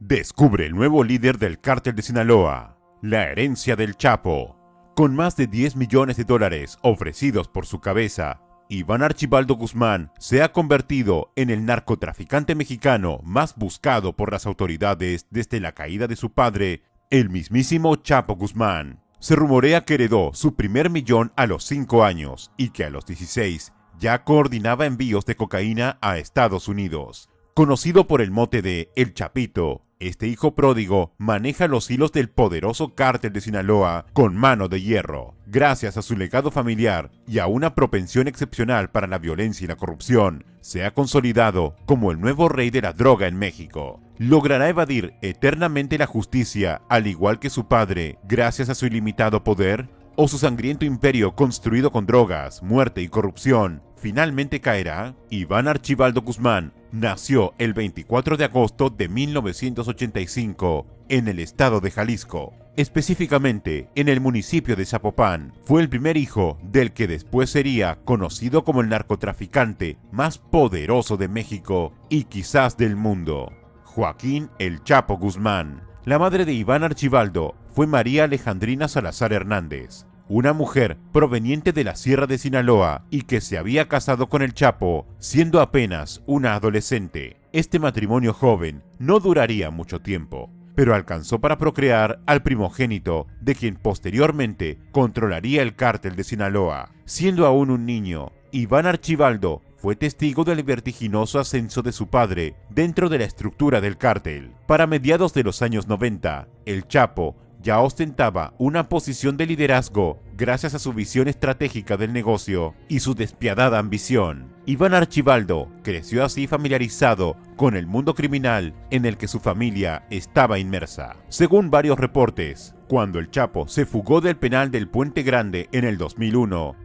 Descubre el nuevo líder del cártel de Sinaloa, la herencia del Chapo. Con más de 10 millones de dólares ofrecidos por su cabeza, Iván Archibaldo Guzmán se ha convertido en el narcotraficante mexicano más buscado por las autoridades desde la caída de su padre, el mismísimo Chapo Guzmán. Se rumorea que heredó su primer millón a los 5 años y que a los 16 ya coordinaba envíos de cocaína a Estados Unidos. Conocido por el mote de El Chapito, este hijo pródigo maneja los hilos del poderoso cártel de Sinaloa con mano de hierro. Gracias a su legado familiar y a una propensión excepcional para la violencia y la corrupción, se ha consolidado como el nuevo rey de la droga en México. Logrará evadir eternamente la justicia, al igual que su padre, gracias a su ilimitado poder, o su sangriento imperio construido con drogas, muerte y corrupción finalmente caerá. Iván Archibaldo Guzmán nació el 24 de agosto de 1985 en el estado de Jalisco, específicamente en el municipio de Zapopan. Fue el primer hijo del que después sería conocido como el narcotraficante más poderoso de México y quizás del mundo, Joaquín El Chapo Guzmán. La madre de Iván Archibaldo fue María Alejandrina Salazar Hernández, una mujer proveniente de la Sierra de Sinaloa y que se había casado con el Chapo siendo apenas una adolescente. Este matrimonio joven no duraría mucho tiempo, pero alcanzó para procrear al primogénito de quien posteriormente controlaría el cártel de Sinaloa. Siendo aún un niño, Iván Archibaldo fue testigo del vertiginoso ascenso de su padre dentro de la estructura del cártel. Para mediados de los años 90, el Chapo ya ostentaba una posición de liderazgo gracias a su visión estratégica del negocio y su despiadada ambición. Iván Archibaldo creció así familiarizado con el mundo criminal en el que su familia estaba inmersa. Según varios reportes, cuando el Chapo se fugó del penal del Puente Grande en el 2001,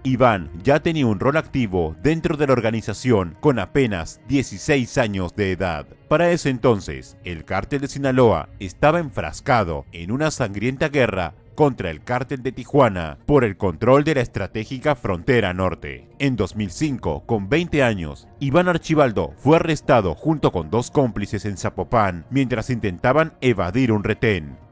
Iván ya tenía un rol activo dentro de la organización con apenas 16 años de edad. Para ese entonces, el cártel de Sinaloa estaba enfrascado en una sangrienta guerra contra el cártel de Tijuana por el control de la estratégica frontera norte. En 2005, con 20 años, Iván Archibaldo fue arrestado junto con 2 cómplices en Zapopan mientras intentaban evadir un retén.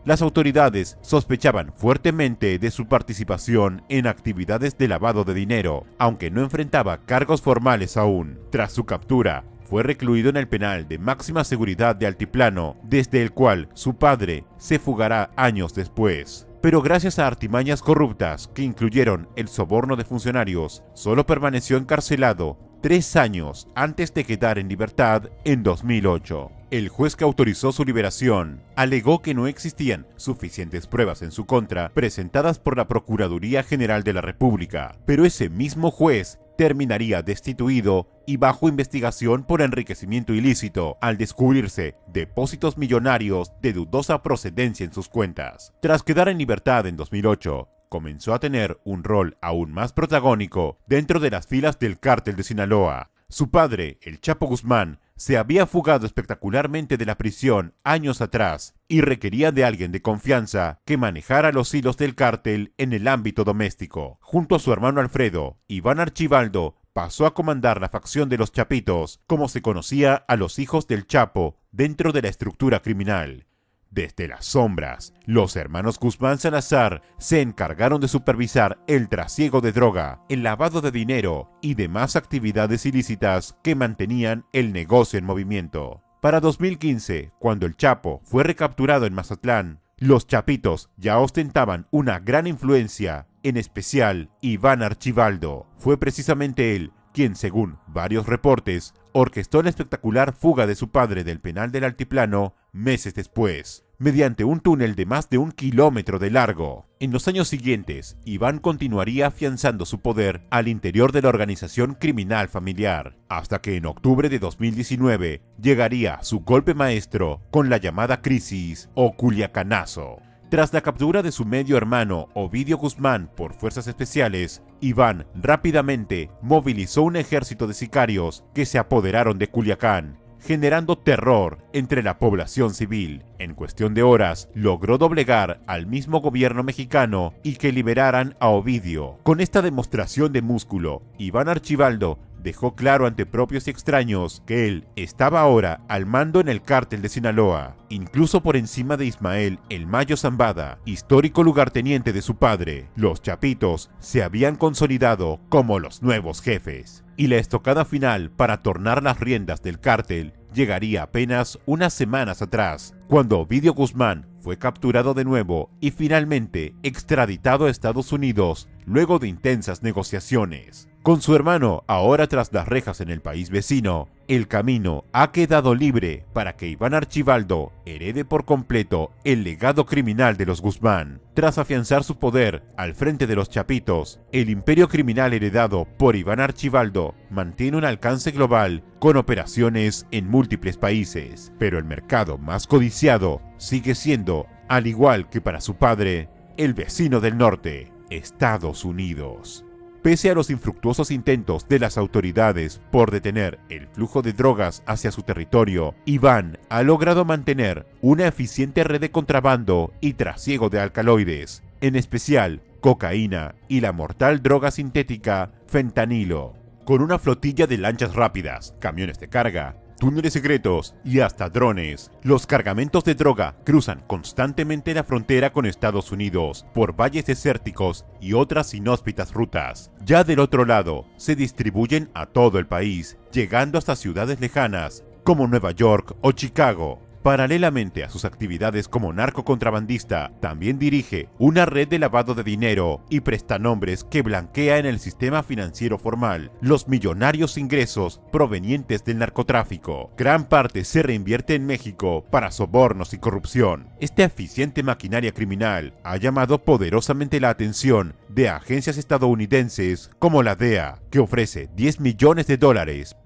Las autoridades sospechaban fuertemente de su participación en actividades de lavado de dinero, aunque no enfrentaba cargos formales aún. Tras su captura, fue recluido en el penal de máxima seguridad de Altiplano, desde el cual su padre se fugará años después. Pero gracias a artimañas corruptas que incluyeron el soborno de funcionarios, solo permaneció encarcelado 3 años antes de quedar en libertad en 2008. El juez que autorizó su liberación alegó que no existían suficientes pruebas en su contra presentadas por la Procuraduría General de la República, pero ese mismo juez terminaría destituido y bajo investigación por enriquecimiento ilícito al descubrirse depósitos millonarios de dudosa procedencia en sus cuentas. Tras quedar en libertad en 2008, comenzó a tener un rol aún más protagónico dentro de las filas del cártel de Sinaloa. Su padre, el Chapo Guzmán, se había fugado espectacularmente de la prisión años atrás y requería de alguien de confianza que manejara los hilos del cártel en el ámbito doméstico. Junto a su hermano Alfredo, Iván Archibaldo pasó a comandar la facción de los Chapitos, como se conocía a los hijos del Chapo dentro de la estructura criminal. Desde las sombras, los hermanos Guzmán Salazar se encargaron de supervisar el trasiego de droga, el lavado de dinero y demás actividades ilícitas que mantenían el negocio en movimiento. Para 2015, cuando el Chapo fue recapturado en Mazatlán, los Chapitos ya ostentaban una gran influencia, en especial Iván Archibaldo. Fue precisamente él quien, según varios reportes, orquestó la espectacular fuga de su padre del penal del Altiplano meses después, mediante un túnel de más de 1 kilómetro de largo. En los años siguientes, Iván continuaría afianzando su poder al interior de la organización criminal familiar, hasta que en octubre de 2019 llegaría su golpe maestro con la llamada crisis o Culiacanazo. Tras la captura de su medio hermano Ovidio Guzmán por fuerzas especiales, Iván rápidamente movilizó un ejército de sicarios que se apoderaron de Culiacán, generando terror entre la población civil. En cuestión de horas, logró doblegar al mismo gobierno mexicano y que liberaran a Ovidio. Con esta demostración de músculo, Iván Archibaldo dejó claro ante propios y extraños que él estaba ahora al mando en el cártel de Sinaloa, incluso por encima de Ismael El Mayo Zambada, histórico lugarteniente de su padre. Los Chapitos se habían consolidado como los nuevos jefes, y la estocada final para tornar las riendas del cártel llegaría apenas unas semanas atrás, cuando Ovidio Guzmán fue capturado de nuevo y finalmente extraditado a Estados Unidos luego de intensas negociaciones. Con su hermano ahora tras las rejas en el país vecino, el camino ha quedado libre para que Iván Archibaldo herede por completo el legado criminal de los Guzmán. Tras afianzar su poder al frente de los Chapitos, el imperio criminal heredado por Iván Archibaldo mantiene un alcance global con operaciones en múltiples países, pero el mercado más codiciado sigue siendo, al igual que para su padre, el vecino del norte, Estados Unidos. Pese a los infructuosos intentos de las autoridades por detener el flujo de drogas hacia su territorio, Iván ha logrado mantener una eficiente red de contrabando y trasiego de alcaloides, en especial cocaína y la mortal droga sintética fentanilo. Con una flotilla de lanchas rápidas, camiones de carga, túneles secretos y hasta drones, los cargamentos de droga cruzan constantemente la frontera con Estados Unidos por valles desérticos y otras inhóspitas rutas. Ya del otro lado, se distribuyen a todo el país, llegando hasta ciudades lejanas como Nueva York o Chicago. Paralelamente a sus actividades como narcocontrabandista, también dirige una red de lavado de dinero y prestanombres que blanquea en el sistema financiero formal los millonarios ingresos provenientes del narcotráfico. Gran parte se reinvierte en México para sobornos y corrupción. Esta eficiente maquinaria criminal ha llamado poderosamente la atención de agencias estadounidenses como la DEA, que ofrece $10 millones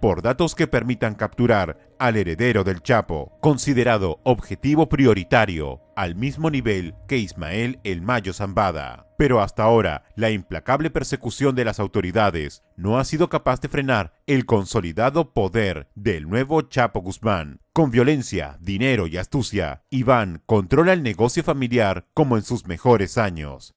por datos que permitan capturar al heredero del Chapo, considerado objetivo prioritario al mismo nivel que Ismael El Mayo Zambada. Pero hasta ahora, la implacable persecución de las autoridades no ha sido capaz de frenar el consolidado poder del nuevo Chapo Guzmán. Con violencia, dinero y astucia, Iván controla el negocio familiar como en sus mejores años,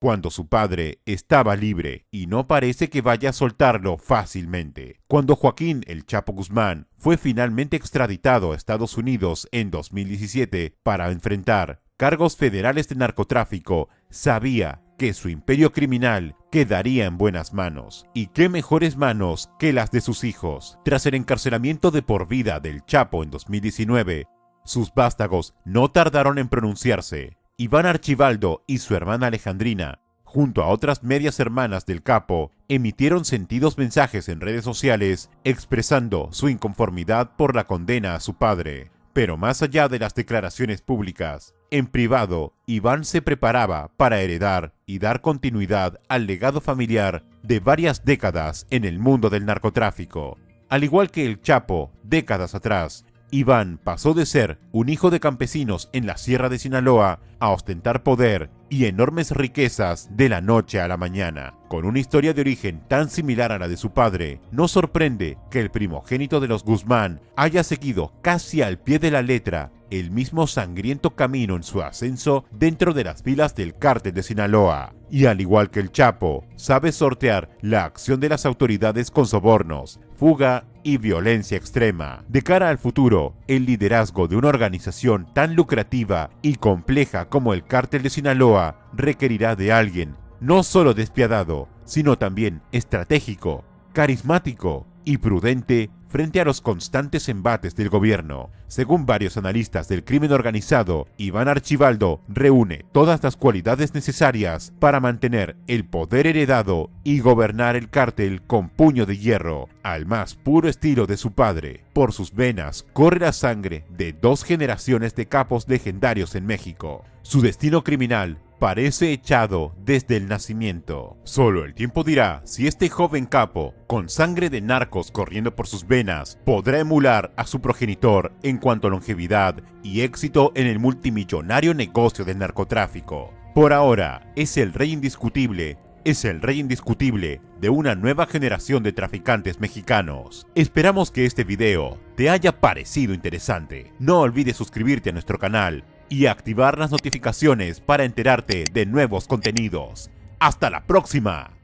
cuando su padre estaba libre y no parece que vaya a soltarlo fácilmente. Cuando Joaquín El Chapo Guzmán fue finalmente extraditado a Estados Unidos en 2017 para enfrentar cargos federales de narcotráfico, sabía que su imperio criminal quedaría en buenas manos. ¿Y qué mejores manos que las de sus hijos? Tras el encarcelamiento de por vida del Chapo en 2019, sus vástagos no tardaron en pronunciarse. Iván Archibaldo y su hermana Alejandrina, junto a otras medias hermanas del capo, emitieron sentidos mensajes en redes sociales expresando su inconformidad por la condena a su padre. Pero más allá de las declaraciones públicas, en privado, Iván se preparaba para heredar y dar continuidad al legado familiar de varias décadas en el mundo del narcotráfico. Al igual que el Chapo, décadas atrás, Iván pasó de ser un hijo de campesinos en la Sierra de Sinaloa a ostentar poder y enormes riquezas de la noche a la mañana. Con una historia de origen tan similar a la de su padre, no sorprende que el primogénito de los Guzmán haya seguido casi al pie de la letra el mismo sangriento camino en su ascenso dentro de las filas del cártel de Sinaloa. Y al igual que el Chapo, sabe sortear la acción de las autoridades con sobornos, fuga y violencia extrema. De cara al futuro, el liderazgo de una organización tan lucrativa y compleja como el cártel de Sinaloa requerirá de alguien no solo despiadado, sino también estratégico, carismático y prudente frente a los constantes embates del gobierno. Según varios analistas del crimen organizado, Iván Archibaldo reúne todas las cualidades necesarias para mantener el poder heredado y gobernar el cártel con puño de hierro, al más puro estilo de su padre. Por sus venas corre la sangre de 2 generaciones de capos legendarios en México. Su destino criminal parece echado desde el nacimiento. Solo el tiempo dirá si este joven capo, con sangre de narcos corriendo por sus venas, podrá emular a su progenitor en cuanto a longevidad y éxito en el multimillonario negocio del narcotráfico. Por ahora, es el rey indiscutible de una nueva generación de traficantes mexicanos. Esperamos que este video te haya parecido interesante. No olvides suscribirte a nuestro canal y activar las notificaciones para enterarte de nuevos contenidos. ¡Hasta la próxima!